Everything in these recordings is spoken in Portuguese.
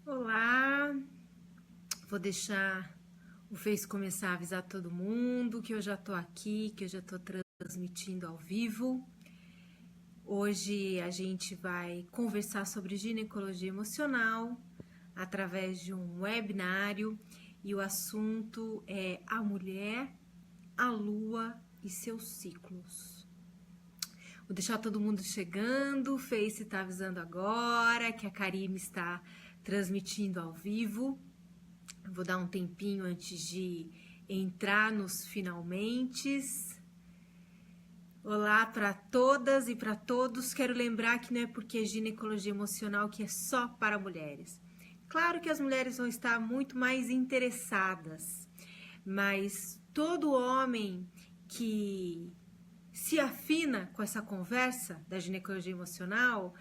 Olá, vou deixar o Face começar a avisar todo mundo que eu já tô aqui, que eu já tô transmitindo ao vivo. Hoje a gente vai conversar sobre ginecologia emocional através de um webinário e o assunto é a mulher, a lua e seus ciclos. Vou deixar todo mundo chegando, o Face tá avisando agora que a Karime está transmitindo ao vivo. Vou dar um tempinho antes de entrar nos finalmente. Olá para todas e para todos. Quero lembrar que não é porque é ginecologia emocional que é só para mulheres. Claro que as mulheres vão estar muito mais interessadas, mas todo homem que se afina com essa conversa da ginecologia emocional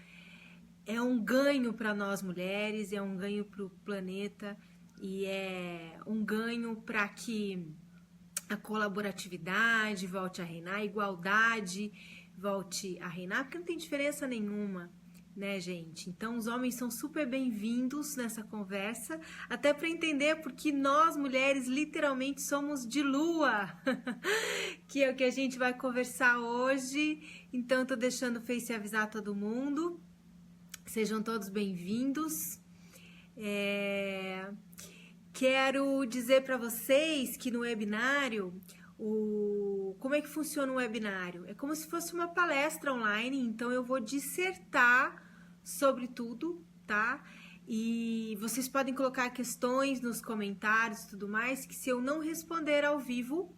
é um ganho para nós mulheres, é um ganho para o planeta e é um ganho para que a colaboratividade volte a reinar, a igualdade volte a reinar, porque não tem diferença nenhuma, né, gente? Então, os homens são super bem-vindos nessa conversa, até para entender porque nós mulheres literalmente somos de lua, que é o que a gente vai conversar hoje. Então, tô deixando o Face avisar todo mundo. Sejam todos bem-vindos. Quero dizer para vocês que no webinário, como é que funciona um webinário? É como se fosse uma palestra online, então eu vou dissertar sobre tudo, tá? E vocês podem colocar questões nos comentários e tudo mais, que se eu não responder ao vivo,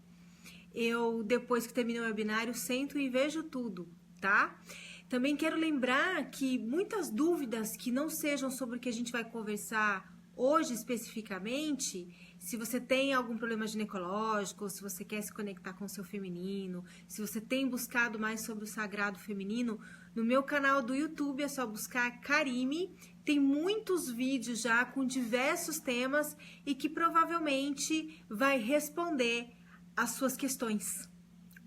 eu, depois que termino o webinário, sento e vejo tudo, tá? Também quero lembrar que muitas dúvidas que não sejam sobre o que a gente vai conversar hoje especificamente, se você tem algum problema ginecológico, ou se você quer se conectar com o seu feminino, se você tem buscado mais sobre o sagrado feminino, no meu canal do YouTube é só buscar Karime, tem muitos vídeos já com diversos temas e que provavelmente vai responder as suas questões,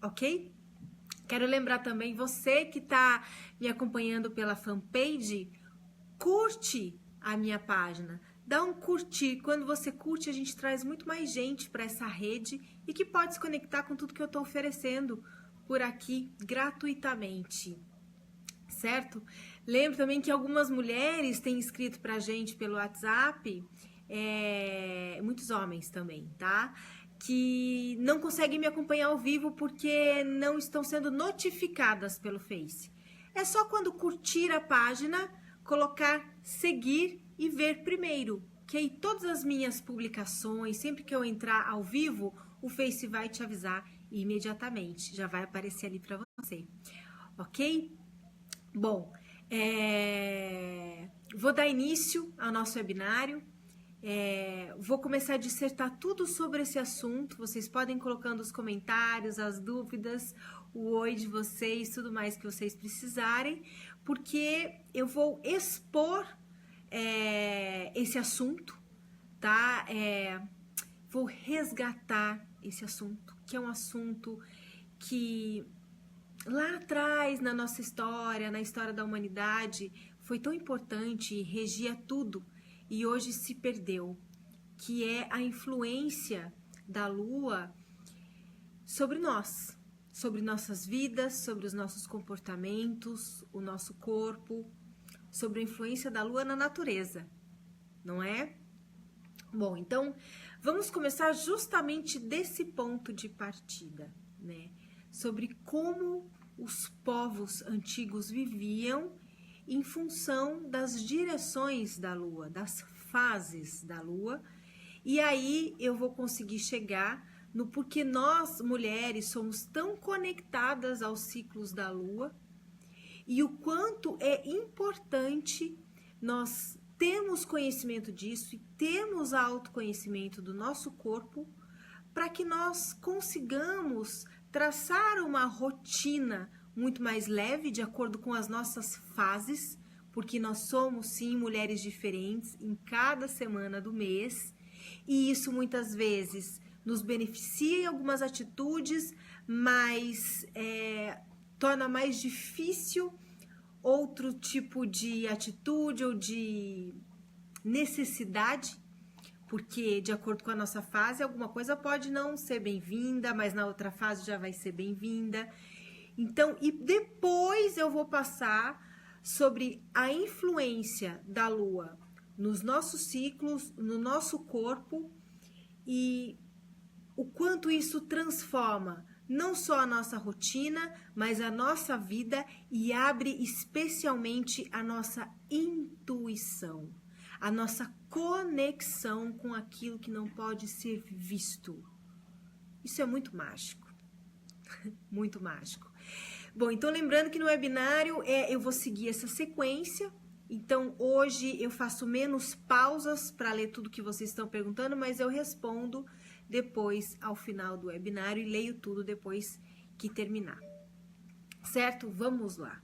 ok? Quero lembrar também, você que está me acompanhando pela fanpage, curte a minha página, dá um curtir. Quando você curte, a gente traz muito mais gente para essa rede e que pode se conectar com tudo que eu estou oferecendo por aqui gratuitamente, certo? Lembro também que algumas mulheres têm escrito para a gente pelo WhatsApp, muitos homens também, tá? Que não conseguem me acompanhar ao vivo porque não estão sendo notificadas pelo Face. É só quando curtir a página, colocar seguir e ver primeiro, que aí todas as minhas publicações, sempre que eu entrar ao vivo, o Face vai te avisar imediatamente, já vai aparecer ali para você, ok? Bom, vou dar início ao nosso webinário. Vou começar a dissertar tudo sobre esse assunto. Vocês podem colocando os comentários, as dúvidas, o oi de vocês, tudo mais que vocês precisarem, porque eu vou expor esse assunto, tá? Vou resgatar esse assunto, que é um assunto que lá atrás na nossa história, na história da humanidade, foi tão importante e regia tudo e hoje se perdeu, que é a influência da Lua sobre nós, sobre nossas vidas, sobre os nossos comportamentos, o nosso corpo, sobre a influência da Lua na natureza, não é? Bom, então vamos começar justamente desse ponto de partida, né? Sobre como os povos antigos viviam em função das direções da Lua, das fases da Lua, e aí eu vou conseguir chegar no porquê nós, mulheres, somos tão conectadas aos ciclos da Lua e o quanto é importante nós termos conhecimento disso e termos autoconhecimento do nosso corpo para que nós consigamos traçar uma rotina muito mais leve, de acordo com as nossas fases, porque nós somos, sim, mulheres diferentes em cada semana do mês, e isso muitas vezes nos beneficia em algumas atitudes, mas torna mais difícil outro tipo de atitude ou de necessidade, porque de acordo com a nossa fase, alguma coisa pode não ser bem-vinda, mas na outra fase já vai ser bem-vinda. Então, e depois eu vou passar sobre a influência da Lua nos nossos ciclos, no nosso corpo e o quanto isso transforma não só a nossa rotina, mas a nossa vida e abre especialmente a nossa intuição, a nossa conexão com aquilo que não pode ser visto. Isso é muito mágico, muito mágico. Bom, então lembrando que no webinário eu vou seguir essa sequência. Então hoje eu faço menos pausas para ler tudo que vocês estão perguntando, mas eu respondo depois ao final do webinário e leio tudo depois que terminar. Certo? Vamos lá.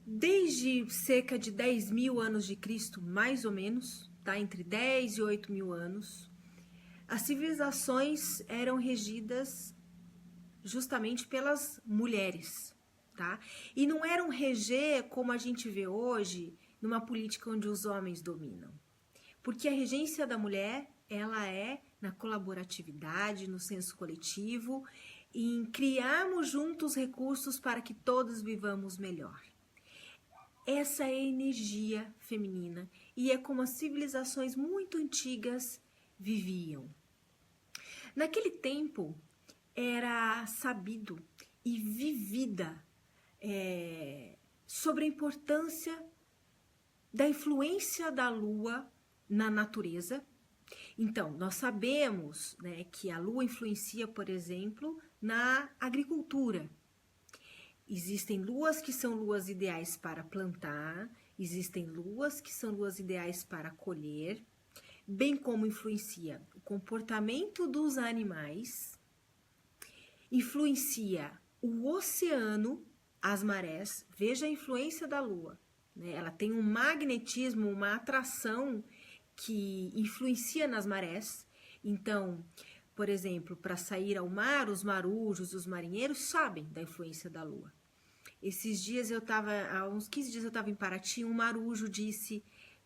Desde cerca de 10 mil anos de Cristo, mais ou menos, tá? Entre 10 e 8 mil anos, as civilizações eram regidas justamente pelas mulheres, tá? E não eram reger como a gente vê hoje, numa política onde os homens dominam. Porque a regência da mulher, ela é na colaboratividade, no senso coletivo, em criarmos juntos recursos para que todos vivamos melhor. Essa é a energia feminina e é como as civilizações muito antigas viviam. Naquele tempo, era sabido e vivida sobre a importância da influência da Lua na natureza. Então, nós sabemos, né, que a Lua influencia, por exemplo, na agricultura. Existem luas que são luas ideais para plantar, existem luas que são luas ideais para colher, bem como influencia o comportamento dos animais, influencia o oceano, as marés. Veja a influência da Lua, né? Ela tem um magnetismo, uma atração que influencia nas marés. Então, por exemplo, para sair ao mar, os marujos, os marinheiros sabem da influência da Lua. Esses dias há uns 15 dias eu estava em Paraty, um marujo disse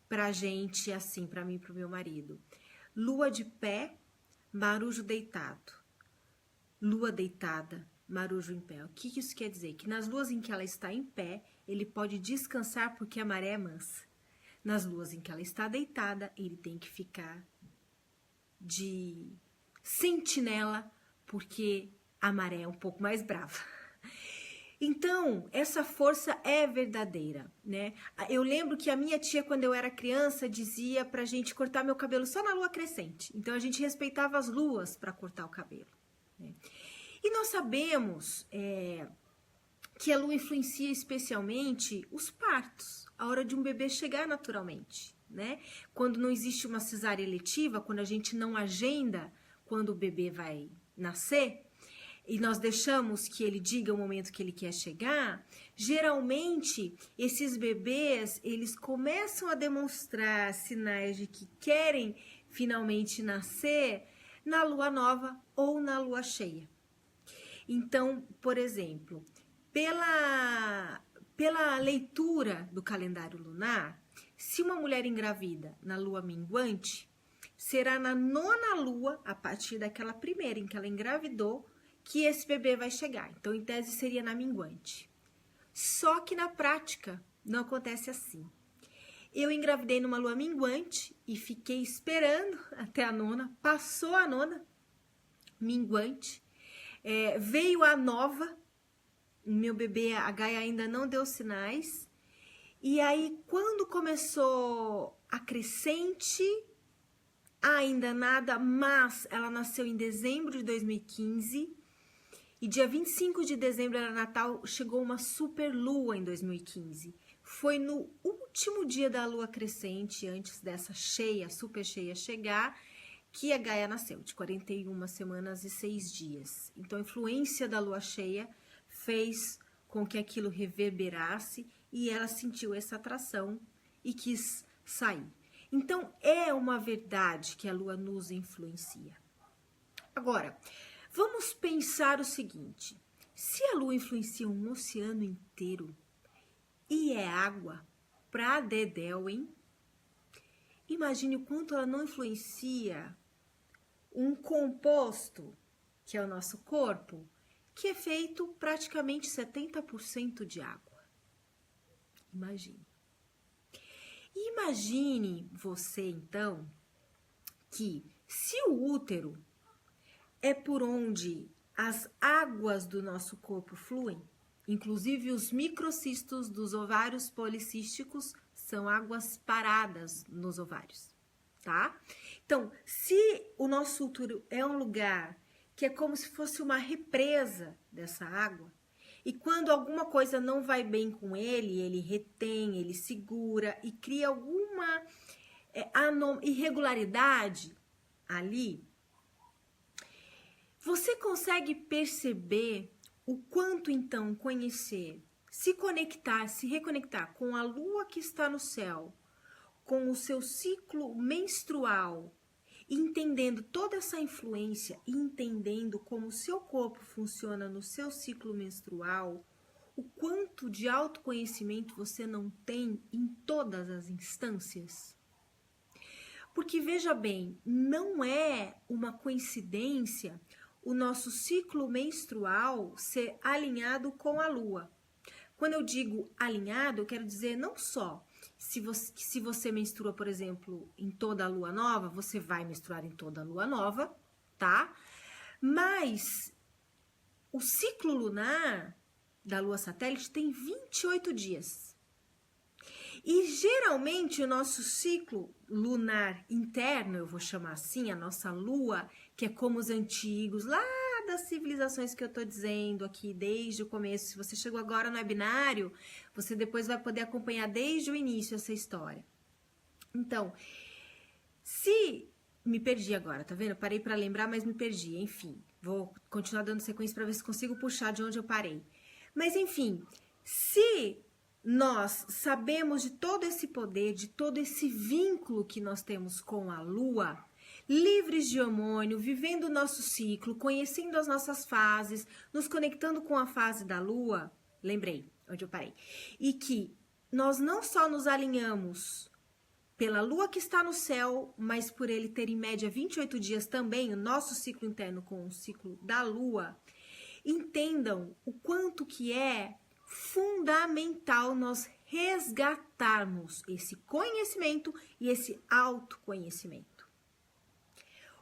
pra gente assim, para mim e pro meu marido: lua de pé, marujo deitado. Lua deitada, marujo em pé. O que isso quer dizer? Que nas luas em que ela está em pé, ele pode descansar porque a maré é mansa. Nas luas em que ela está deitada, ele tem que ficar de sentinela porque a maré é um pouco mais brava. Então, essa força é verdadeira, né? Eu lembro que a minha tia, quando eu era criança, dizia pra gente cortar meu cabelo só na lua crescente. Então, a gente respeitava as luas para cortar o cabelo, né? E nós sabemos que a lua influencia especialmente os partos, a hora de um bebê chegar naturalmente, né? Quando não existe uma cesárea eletiva, quando a gente não agenda quando o bebê vai nascer, e nós deixamos que ele diga o momento que ele quer chegar, geralmente esses bebês, eles começam a demonstrar sinais de que querem finalmente nascer na lua nova ou na lua cheia. Então, por exemplo, pela leitura do calendário lunar, se uma mulher engravida na lua minguante, será na 9ª lua, a partir daquela primeira em que ela engravidou, que esse bebê vai chegar. Então, em tese, seria na minguante. Só que na prática, não acontece assim. Eu engravidei numa lua minguante e fiquei esperando até a 9ª. Passou a 9ª, minguante. Veio a nova, meu bebê, a Gaia, ainda não deu sinais. E aí, quando começou a crescente, ainda nada, mas ela nasceu em dezembro de 2015. E dia 25 de dezembro era Natal, chegou uma super lua em 2015. Foi no último dia da lua crescente, antes dessa cheia, super cheia chegar, que a Gaia nasceu, de 41 semanas e 6 dias. Então, a influência da lua cheia fez com que aquilo reverberasse e ela sentiu essa atração e quis sair. Então, é uma verdade que a lua nos influencia. Agora, vamos pensar o seguinte: se a lua influencia um oceano inteiro e é água, pra dedéu, hein? Imagine o quanto ela não influencia um composto, que é o nosso corpo, que é feito praticamente 70% de água. Imagine. E imagine você, então, que se o útero é por onde as águas do nosso corpo fluem, inclusive os microcistos dos ovários policísticos são águas paradas nos ovários, tá? Então, se o nosso útero é um lugar que é como se fosse uma represa dessa água, e quando alguma coisa não vai bem com ele retém, ele segura e cria alguma irregularidade ali, você consegue perceber o quanto então conhecer, se conectar, se reconectar com a lua que está no céu, com o seu ciclo menstrual, entendendo toda essa influência, entendendo como o seu corpo funciona no seu ciclo menstrual, o quanto de autoconhecimento você não tem em todas as instâncias? Porque veja bem, não é uma coincidência o nosso ciclo menstrual ser alinhado com a lua. Quando eu digo alinhado, eu quero dizer não só se você menstrua, por exemplo, em toda a lua nova, você vai menstruar em toda a lua nova, tá? Mas o ciclo lunar da lua satélite tem 28 dias. E geralmente o nosso ciclo lunar interno, eu vou chamar assim, a nossa lua, que é como os antigos, lá das civilizações que eu tô dizendo aqui desde o começo. Se você chegou agora no webinário, você depois vai poder acompanhar desde o início essa história. Então, se me perdi agora, tá vendo? Eu parei para lembrar, mas me perdi. Enfim, vou continuar dando sequência para ver se consigo puxar de onde eu parei. Mas enfim, se nós sabemos de todo esse poder, de todo esse vínculo que nós temos com a lua, livres de hormônio, vivendo o nosso ciclo, conhecendo as nossas fases, nos conectando com a fase da lua, lembrei onde eu parei, e que nós não só nos alinhamos pela lua que está no céu, mas por ele ter em média 28 dias também, o nosso ciclo interno com o ciclo da lua, entendam o quanto que é fundamental nós resgatarmos esse conhecimento e esse autoconhecimento.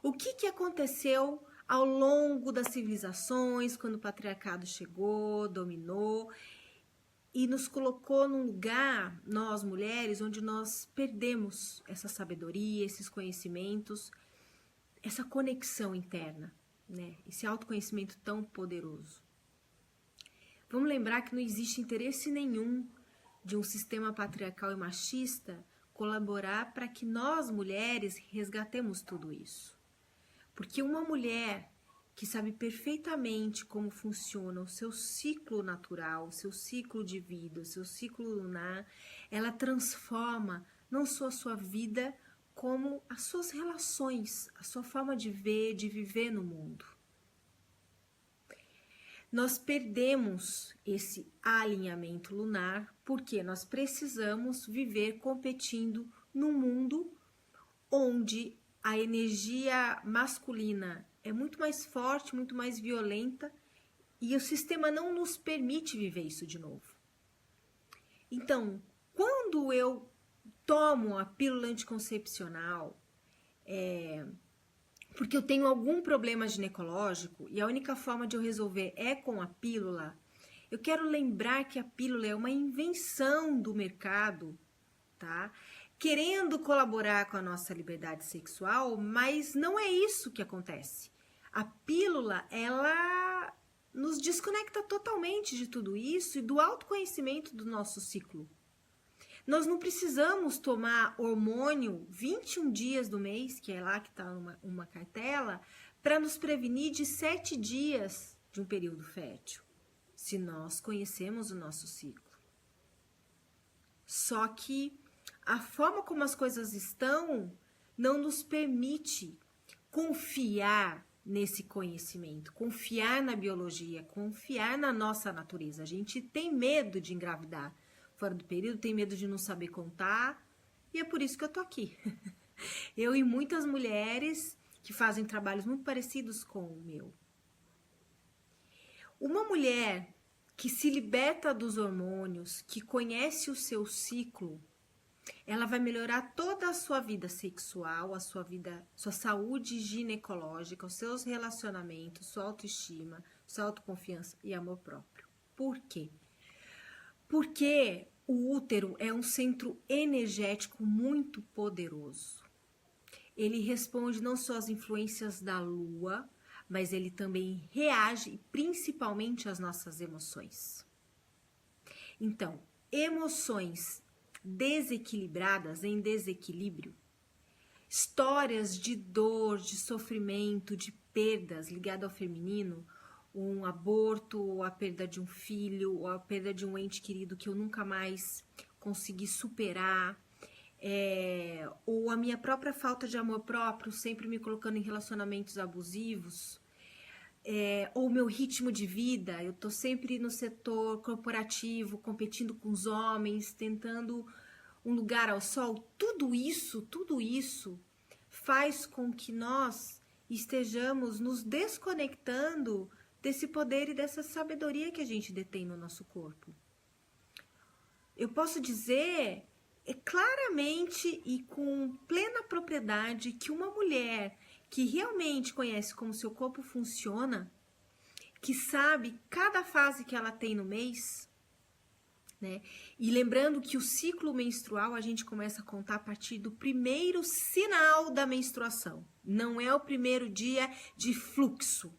O que aconteceu ao longo das civilizações, quando o patriarcado chegou, dominou e nos colocou num lugar, nós mulheres, onde nós perdemos essa sabedoria, esses conhecimentos, essa conexão interna, né? Esse autoconhecimento tão poderoso. Vamos lembrar que não existe interesse nenhum de um sistema patriarcal e machista colaborar para que nós, mulheres, resgatemos tudo isso. Porque uma mulher que sabe perfeitamente como funciona o seu ciclo natural, o seu ciclo de vida, o seu ciclo lunar, ela transforma não só a sua vida, como as suas relações, a sua forma de ver, de viver no mundo. Nós perdemos esse alinhamento lunar porque nós precisamos viver competindo num mundo onde a energia masculina é muito mais forte, muito mais violenta e o sistema não nos permite viver isso de novo. Então, quando eu tomo a pílula anticoncepcional, porque eu tenho algum problema ginecológico e a única forma de eu resolver é com a pílula, eu quero lembrar que a pílula é uma invenção do mercado, tá? Querendo colaborar com a nossa liberdade sexual, mas não é isso que acontece. A pílula, ela nos desconecta totalmente de tudo isso e do autoconhecimento do nosso ciclo. Nós não precisamos tomar hormônio 21 dias do mês, que é lá que está uma cartela, para nos prevenir de 7 dias de um período fértil, se nós conhecemos o nosso ciclo. Só que a forma como as coisas estão não nos permite confiar nesse conhecimento, confiar na biologia, confiar na nossa natureza. A gente tem medo de engravidar, fora do período, tem medo de não saber contar, e é por isso que eu tô aqui. Eu e muitas mulheres que fazem trabalhos muito parecidos com o meu. Uma mulher que se liberta dos hormônios, que conhece o seu ciclo, ela vai melhorar toda a sua vida sexual, a sua vida, sua saúde ginecológica, os seus relacionamentos, sua autoestima, sua autoconfiança e amor próprio. Por quê? Porque o útero é um centro energético muito poderoso. Ele responde não só às influências da lua, mas ele também reage principalmente às nossas emoções. Então, emoções desequilibradas, em desequilíbrio, histórias de dor, de sofrimento, de perdas ligado ao feminino, um aborto, ou a perda de um filho, ou a perda de um ente querido que eu nunca mais consegui superar, ou a minha própria falta de amor próprio, sempre me colocando em relacionamentos abusivos, ou meu ritmo de vida, eu tô sempre no setor corporativo, competindo com os homens, tentando um lugar ao sol. Tudo isso faz com que nós estejamos nos desconectando desse poder e dessa sabedoria que a gente detém no nosso corpo. Eu posso dizer claramente e com plena propriedade que uma mulher que realmente conhece como seu corpo funciona, que sabe cada fase que ela tem no mês, né? E lembrando que o ciclo menstrual a gente começa a contar a partir do primeiro sinal da menstruação. Não é o primeiro dia de fluxo.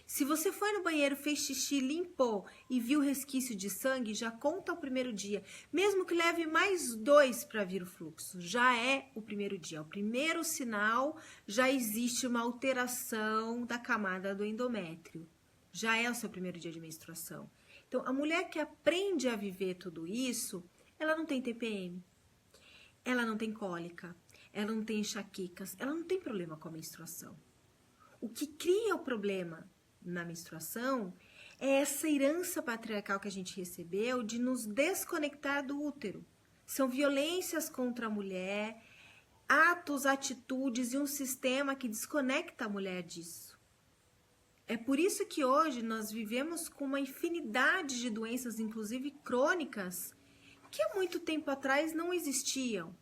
Se você foi no banheiro, fez xixi, limpou e viu resquício de sangue, já conta o primeiro dia. Mesmo que leve mais 2 para vir o fluxo, já é o primeiro dia. O primeiro sinal, já existe uma alteração da camada do endométrio. Já é o seu primeiro dia de menstruação. Então, a mulher que aprende a viver tudo isso, ela não tem TPM, ela não tem cólica, ela não tem enxaquecas, ela não tem problema com a menstruação. O que cria o problema na menstruação é essa herança patriarcal que a gente recebeu de nos desconectar do útero. São violências contra a mulher, atos, atitudes e um sistema que desconecta a mulher disso. É por isso que hoje nós vivemos com uma infinidade de doenças, inclusive crônicas, que há muito tempo atrás não existiam.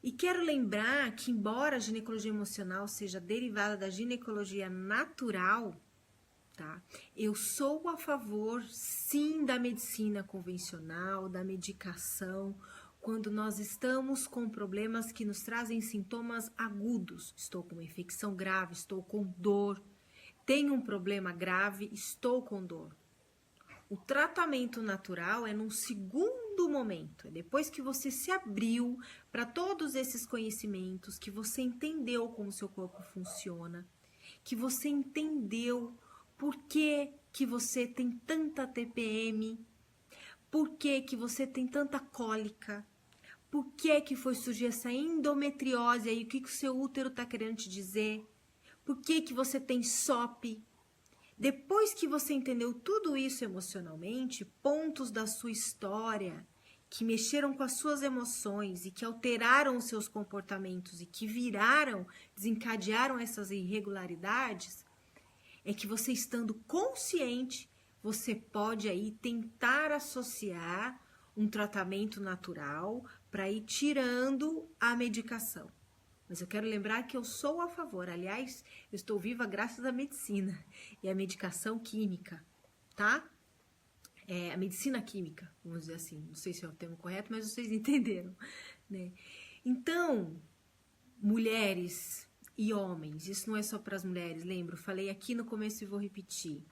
E quero lembrar que, embora a ginecologia emocional seja derivada da ginecologia natural, tá? Eu sou a favor, sim, da medicina convencional, da medicação, quando nós estamos com problemas que nos trazem sintomas agudos. Estou com uma infecção grave, estou com dor, tenho um problema grave, estou com dor. O tratamento natural é num segundo momento, é depois que você se abriu para todos esses conhecimentos, que você entendeu como o seu corpo funciona, que você entendeu por que você tem tanta TPM, por que você tem tanta cólica, por que foi surgir essa endometriose aí, o que o seu útero está querendo te dizer, por que você tem SOP. Depois que você entendeu tudo isso emocionalmente, pontos da sua história que mexeram com as suas emoções e que alteraram os seus comportamentos e que desencadearam essas irregularidades, é que você estando consciente, você pode aí tentar associar um tratamento natural para ir tirando a medicação. Mas eu quero lembrar que eu sou a favor. Aliás, eu estou viva graças à medicina e à medicação química, tá? A medicina química, vamos dizer assim. Não sei se é o termo correto, mas vocês entenderam, né? Então, mulheres e homens, isso não é só para as mulheres, lembro, falei aqui no começo e vou repetir.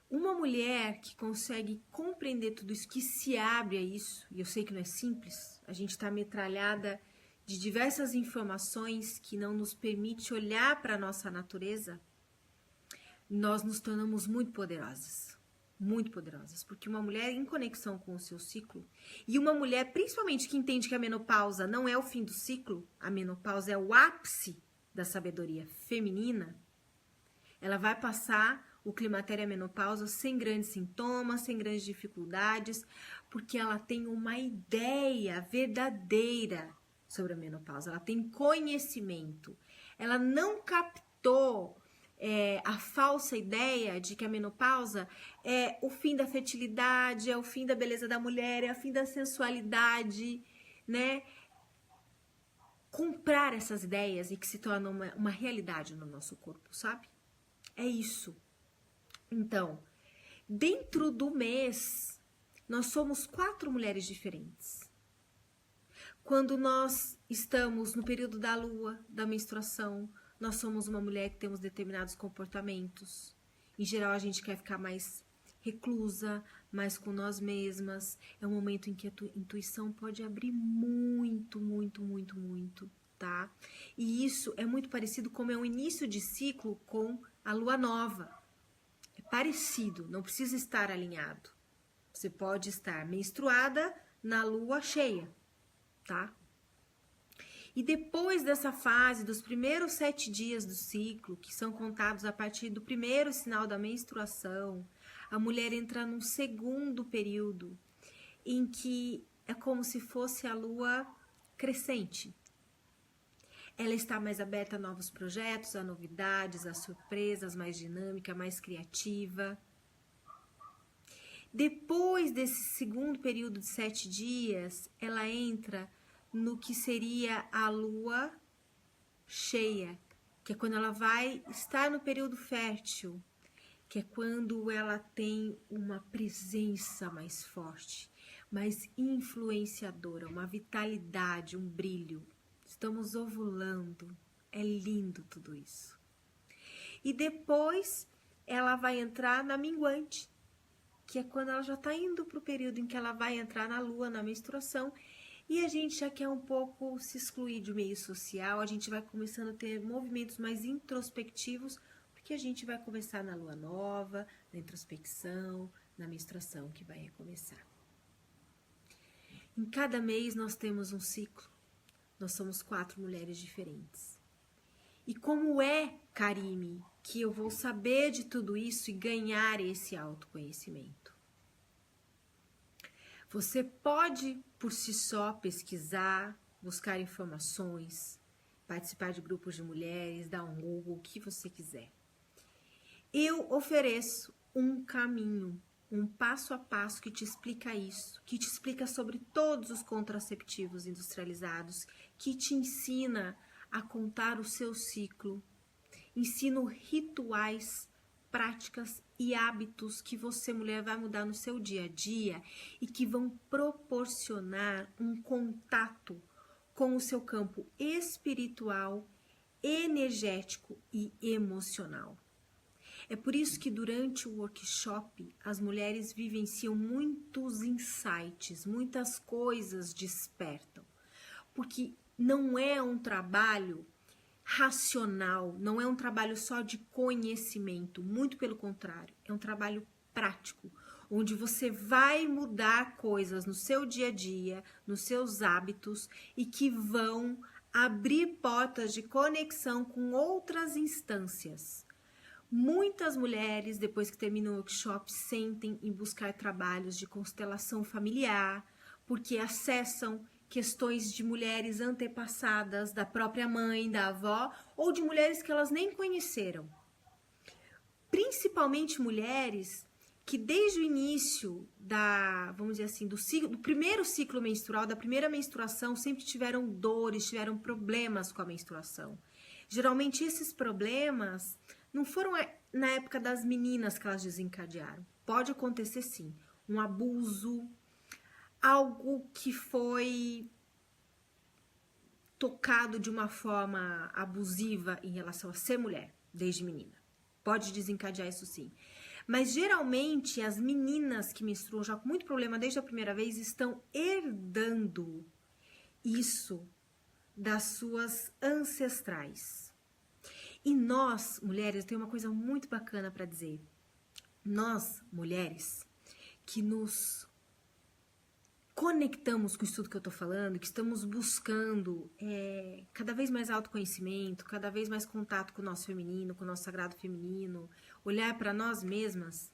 Uma mulher que consegue compreender tudo isso, que se abre a isso, e eu sei que não é simples, a gente está metralhada de diversas informações que não nos permite olhar para a nossa natureza, nós nos tornamos muito poderosas, porque uma mulher em conexão com o seu ciclo, e uma mulher principalmente que entende que a menopausa não é o fim do ciclo, a menopausa é o ápice da sabedoria feminina, ela vai passar o climatério e a menopausa sem grandes sintomas, sem grandes dificuldades, porque ela tem uma ideia verdadeira sobre a menopausa, ela tem conhecimento, ela não captou a falsa ideia de que a menopausa é o fim da fertilidade, é o fim da beleza da mulher, é o fim da sensualidade, né? Comprar essas ideias e que se tornam uma realidade no nosso corpo, sabe? É isso. Então, dentro do mês, nós somos 4 mulheres diferentes. Quando nós estamos no período da lua, da menstruação, nós somos uma mulher que temos determinados comportamentos. Em geral, a gente quer ficar mais reclusa, mais com nós mesmas. É um momento em que a tua intuição pode abrir muito, muito, muito, muito, tá? E isso é muito parecido como é um início de ciclo com a lua nova. É parecido, não precisa estar alinhado. Você pode estar menstruada na lua cheia, tá? E depois dessa fase, dos primeiros 7 dias do ciclo, que são contados a partir do primeiro sinal da menstruação, a mulher entra num segundo período, em que é como se fosse a lua crescente. Ela está mais aberta a novos projetos, a novidades, a surpresas, mais dinâmica, mais criativa. Depois desse segundo período de 7 dias, ela entra no que seria a lua cheia, que é quando ela vai estar no período fértil, que é quando ela tem uma presença mais forte, mais influenciadora, uma vitalidade, um brilho. Estamos ovulando, é lindo tudo isso. E depois ela vai entrar na minguante, que é quando ela já está indo para o período em que ela vai entrar na lua, na menstruação, e a gente já quer um pouco se excluir do meio social, a gente vai começando a ter movimentos mais introspectivos, porque a gente vai começar na lua nova, na introspecção, na menstruação que vai recomeçar. Em cada mês nós temos um ciclo, nós somos 4 mulheres diferentes. E como é, Karime, que eu vou saber de tudo isso e ganhar esse autoconhecimento? Você pode, por si só, pesquisar, buscar informações, participar de grupos de mulheres, dar um Google, o que você quiser. Eu ofereço um caminho, um passo a passo que te explica isso, que te explica sobre todos os contraceptivos industrializados, que te ensina a contar o seu ciclo. Ensino rituais, práticas e hábitos que você, mulher, vai mudar no seu dia a dia e que vão proporcionar um contato com o seu campo espiritual, energético e emocional. É por isso que durante o workshop as mulheres vivenciam muitos insights, muitas coisas despertam, porque não é um trabalho racional, não é um trabalho só de conhecimento, muito pelo contrário, é um trabalho prático, onde você vai mudar coisas no seu dia a dia, nos seus hábitos e que vão abrir portas de conexão com outras instâncias. Muitas mulheres, depois que terminam o workshop, sentem em buscar trabalhos de constelação familiar, porque acessam questões de mulheres antepassadas, da própria mãe, da avó, ou de mulheres que elas nem conheceram. Principalmente mulheres que desde o início vamos dizer assim, do primeiro ciclo menstrual, da primeira menstruação, sempre tiveram dores, tiveram problemas com a menstruação. Geralmente esses problemas não foram na época das meninas que elas desencadearam. Pode acontecer sim, um abuso, algo que foi tocado de uma forma abusiva em relação a ser mulher, desde menina. Pode desencadear isso sim. Mas geralmente as meninas que menstruam já com muito problema desde a primeira vez estão herdando isso das suas ancestrais. E nós, mulheres, tem uma coisa muito bacana para dizer. Nós, mulheres, que nos conectamos com isso tudo que eu tô falando, que estamos buscando cada vez mais autoconhecimento, cada vez mais contato com o nosso feminino, com o nosso sagrado feminino, olhar para nós mesmas,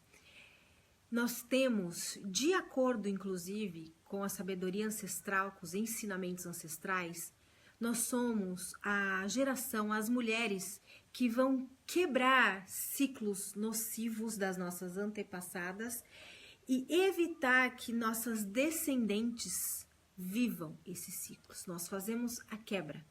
nós temos, de acordo inclusive com a sabedoria ancestral, com os ensinamentos ancestrais, nós somos a geração, as mulheres que vão quebrar ciclos nocivos das nossas antepassadas e evitar que nossas descendentes vivam esses ciclos. Nós fazemos a quebra.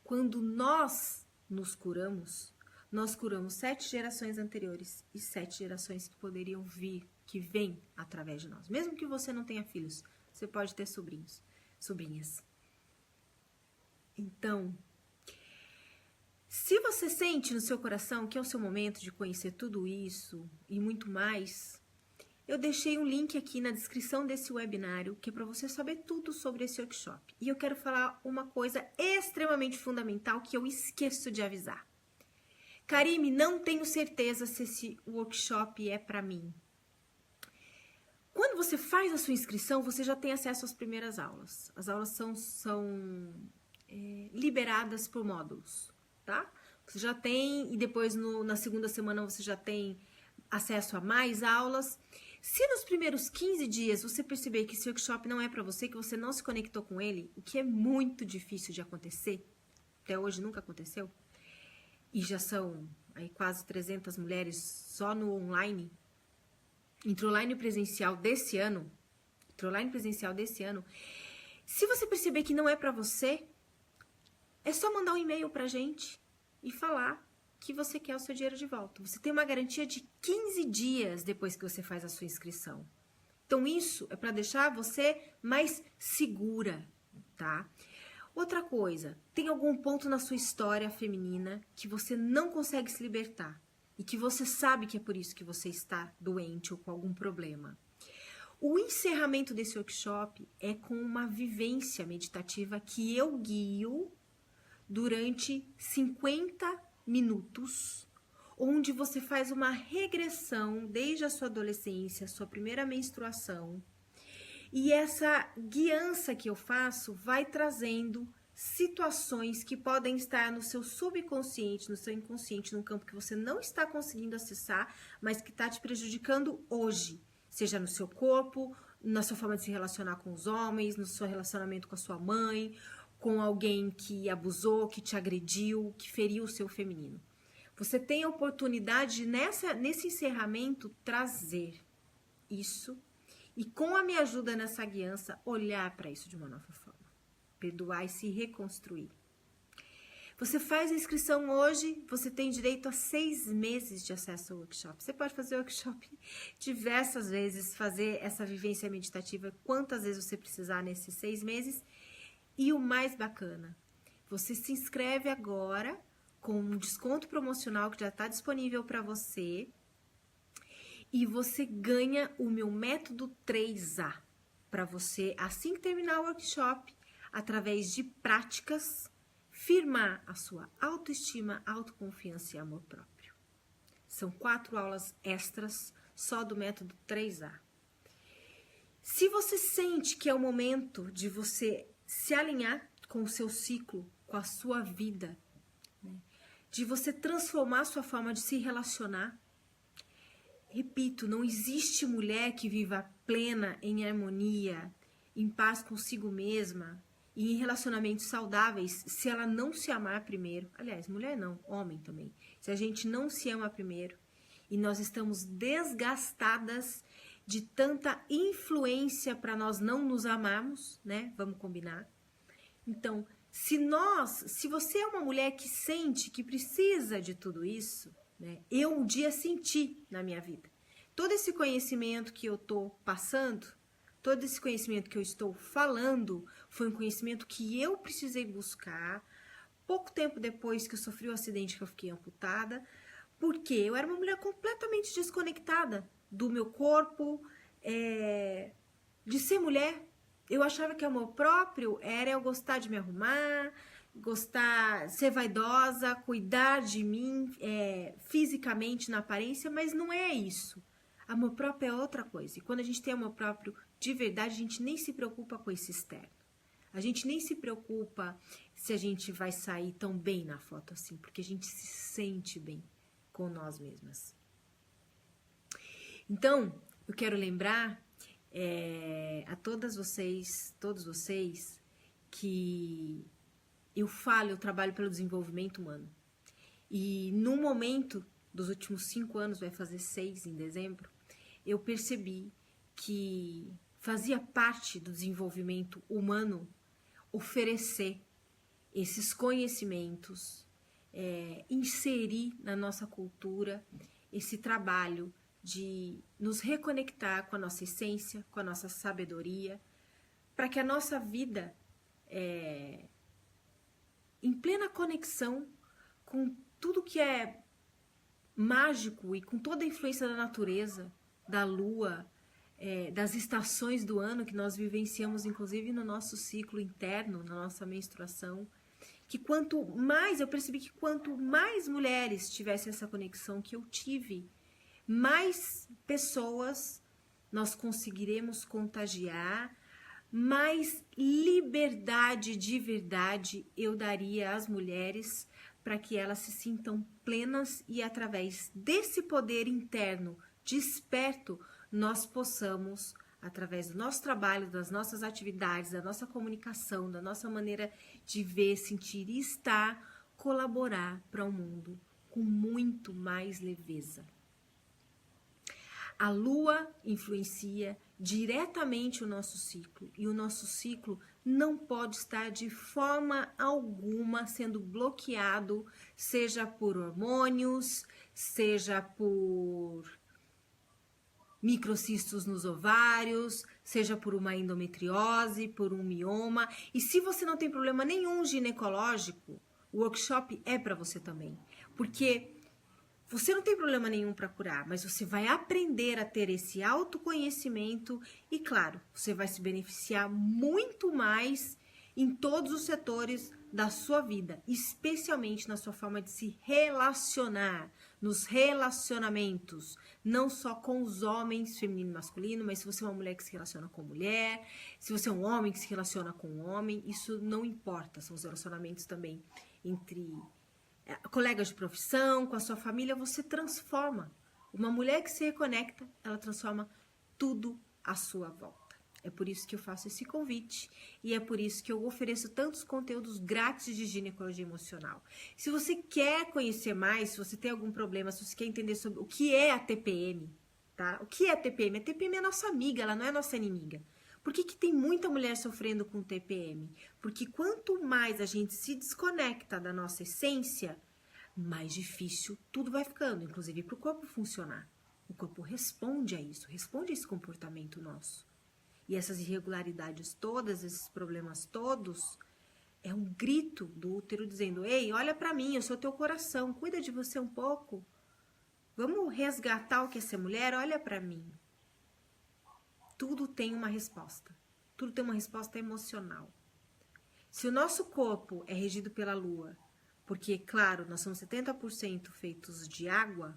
Quando nós nos curamos, nós curamos 7 gerações anteriores e 7 gerações que poderiam vir, que vêm através de nós. Mesmo que você não tenha filhos, você pode ter sobrinhos, sobrinhas. Então, se você sente no seu coração que é o seu momento de conhecer tudo isso e muito mais, eu deixei um link aqui na descrição desse webinário, que é para você saber tudo sobre esse workshop. E eu quero falar uma coisa extremamente fundamental que eu esqueço de avisar. Karime, não tenho certeza se esse workshop é para mim. Quando você faz a sua inscrição, você já tem acesso às primeiras aulas. As aulas são liberadas por módulos, tá? Você já tem, e depois na segunda semana você já tem acesso a mais aulas. Se nos primeiros 15 dias você perceber que esse workshop não é para você, que você não se conectou com ele, o que é muito difícil de acontecer, até hoje nunca aconteceu, e já são aí quase 300 mulheres só no online, entre online e presencial desse ano, se você perceber que não é para você, é só mandar um e-mail pra gente e falar que você quer o seu dinheiro de volta. Você tem uma garantia de 15 dias depois que você faz a sua inscrição. Então, isso é para deixar você mais segura, tá? Outra coisa, tem algum ponto na sua história feminina que você não consegue se libertar e que você sabe que é por isso que você está doente ou com algum problema. O encerramento desse workshop é com uma vivência meditativa que eu guio durante 50 minutos, onde você faz uma regressão desde a sua adolescência, sua primeira menstruação. E essa guiança que eu faço vai trazendo situações que podem estar no seu subconsciente, no seu inconsciente, num campo que você não está conseguindo acessar, mas que está te prejudicando hoje. Seja no seu corpo, na sua forma de se relacionar com os homens, no seu relacionamento com a sua mãe, com alguém que abusou, que te agrediu, que feriu o seu feminino. Você tem a oportunidade de, nesse encerramento, trazer isso e, com a minha ajuda nessa guiança, olhar para isso de uma nova forma. Perdoar e se reconstruir. Você faz a inscrição hoje, você tem direito a 6 meses de acesso ao workshop. Você pode fazer o workshop diversas vezes, fazer essa vivência meditativa quantas vezes você precisar nesses 6 meses. E o mais bacana, você se inscreve agora com um desconto promocional que já está disponível para você e você ganha o meu método 3A para você, assim que terminar o workshop, através de práticas, firmar a sua autoestima, autoconfiança e amor próprio. São 4 aulas extras só do método 3A. Se você sente que é o momento de você se alinhar com o seu ciclo, com a sua vida, né? De você transformar a sua forma de se relacionar. Repito, não existe mulher que viva plena, em harmonia, em paz consigo mesma e em relacionamentos saudáveis se ela não se amar primeiro. Aliás, mulher não, homem também. Se a gente não se ama primeiro e nós estamos desgastadas de tanta influência para nós não nos amarmos, né? Vamos combinar. Então, se você é uma mulher que sente que precisa de tudo isso, né? Eu um dia senti na minha vida. Todo esse conhecimento que eu estou passando, todo esse conhecimento que eu estou falando, foi um conhecimento que eu precisei buscar pouco tempo depois que eu sofri o acidente que eu fiquei amputada, porque eu era uma mulher completamente desconectada do meu corpo, de ser mulher. Eu achava que amor próprio era eu gostar de me arrumar, ser vaidosa, cuidar de mim fisicamente, na aparência, mas não é isso. Amor próprio é outra coisa. E quando a gente tem amor próprio de verdade, a gente nem se preocupa com esse externo. A gente nem se preocupa se a gente vai sair tão bem na foto assim, porque a gente se sente bem com nós mesmas. Então, eu quero lembrar a todos vocês, que eu trabalho pelo desenvolvimento humano. E no momento dos últimos 5 anos, vai fazer 6 em dezembro, eu percebi que fazia parte do desenvolvimento humano oferecer esses conhecimentos, inserir na nossa cultura esse trabalho de nos reconectar com a nossa essência, com a nossa sabedoria, para que a nossa vida, em plena conexão com tudo que é mágico e com toda a influência da natureza, da lua, das estações do ano que nós vivenciamos, inclusive no nosso ciclo interno, na nossa menstruação, que eu percebi que quanto mais mulheres tivessem essa conexão que eu tive, mais pessoas nós conseguiremos contagiar, mais liberdade de verdade eu daria às mulheres para que elas se sintam plenas e através desse poder interno desperto, nós possamos, através do nosso trabalho, das nossas atividades, da nossa comunicação, da nossa maneira de ver, sentir e estar, colaborar para o mundo com muito mais leveza. A lua influencia diretamente o nosso ciclo e o nosso ciclo não pode estar de forma alguma sendo bloqueado, seja por hormônios, seja por microcistos nos ovários, seja por uma endometriose, por um mioma. E se você não tem problema nenhum ginecológico, o workshop é para você também, porque você não tem problema nenhum para curar, mas você vai aprender a ter esse autoconhecimento e, claro, você vai se beneficiar muito mais em todos os setores da sua vida, especialmente na sua forma de se relacionar, nos relacionamentos, não só com os homens, feminino e masculino, mas se você é uma mulher que se relaciona com mulher, se você é um homem que se relaciona com um homem, isso não importa, são os relacionamentos também entre colegas de profissão, com a sua família, você transforma. Uma mulher que se reconecta, ela transforma tudo à sua volta. É por isso que eu faço esse convite e é por isso que eu ofereço tantos conteúdos grátis de ginecologia emocional. Se você quer conhecer mais, se você tem algum problema, se você quer entender sobre o que é a TPM, tá? O que é a TPM? A TPM é nossa amiga, ela não é nossa inimiga. Por que tem muita mulher sofrendo com TPM? Porque quanto mais a gente se desconecta da nossa essência, mais difícil tudo vai ficando, inclusive para o corpo funcionar. O corpo responde a isso, responde a esse comportamento nosso. E essas irregularidades todas, esses problemas todos, é um grito do útero dizendo: ei, olha para mim, eu sou teu coração, cuida de você um pouco. Vamos resgatar o que é ser mulher? Olha para mim. Tudo tem uma resposta. Tudo tem uma resposta emocional. Se o nosso corpo é regido pela lua, porque, claro, nós somos 70% feitos de água,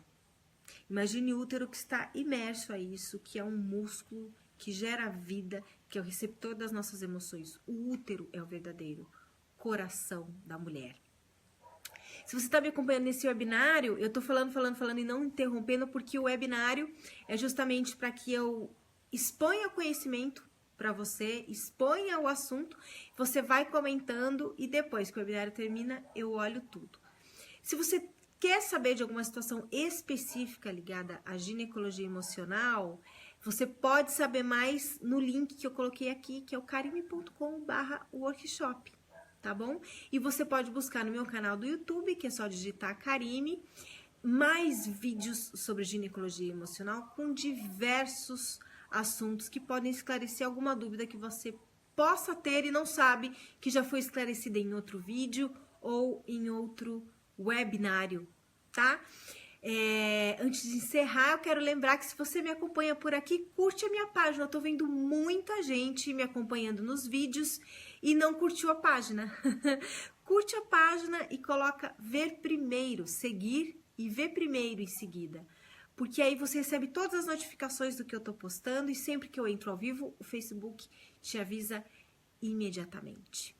imagine o útero que está imerso a isso, que é um músculo que gera vida, que é o receptor das nossas emoções. O útero é o verdadeiro coração da mulher. Se você está me acompanhando nesse webinário, eu estou falando e não interrompendo, porque o webinário é justamente para que eu exponha o conhecimento para você, exponha o assunto, você vai comentando e depois que o webinário termina, eu olho tudo. Se você quer saber de alguma situação específica ligada à ginecologia emocional, você pode saber mais no link que eu coloquei aqui, que é o karime.com/workshop, tá bom? E você pode buscar no meu canal do YouTube, que é só digitar Karime, mais vídeos sobre ginecologia emocional com diversos assuntos que podem esclarecer alguma dúvida que você possa ter e não sabe, que já foi esclarecida em outro vídeo ou em outro webinário, tá? Antes de encerrar, eu quero lembrar que se você me acompanha por aqui, curte a minha página. Eu tô vendo muita gente me acompanhando nos vídeos e não curtiu a página. Curte a página e coloca ver primeiro, seguir e ver primeiro em seguida. Porque aí você recebe todas as notificações do que eu tô postando e sempre que eu entro ao vivo, o Facebook te avisa imediatamente.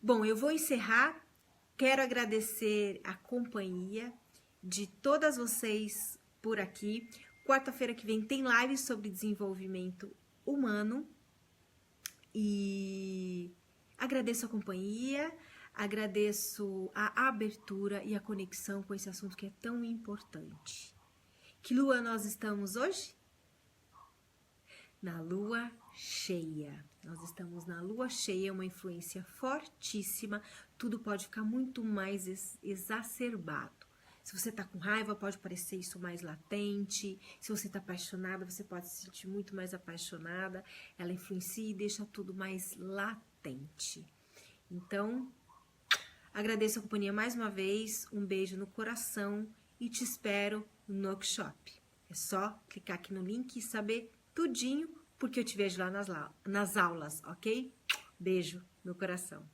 Bom, eu vou encerrar. Quero agradecer a companhia de todas vocês por aqui. Quarta-feira que vem tem live sobre desenvolvimento humano. E agradeço a companhia, agradeço a abertura e a conexão com esse assunto que é tão importante. Que lua nós estamos hoje? Na lua cheia. Nós estamos na lua cheia, uma influência fortíssima. Tudo pode ficar muito mais exacerbado. Se você tá com raiva, pode parecer isso mais latente. Se você tá apaixonada, você pode se sentir muito mais apaixonada. Ela influencia e deixa tudo mais latente. Então, agradeço a companhia mais uma vez. Um beijo no coração e te espero no workshop. É só clicar aqui no link e saber tudinho, porque eu te vejo lá nas aulas, ok? Beijo no coração.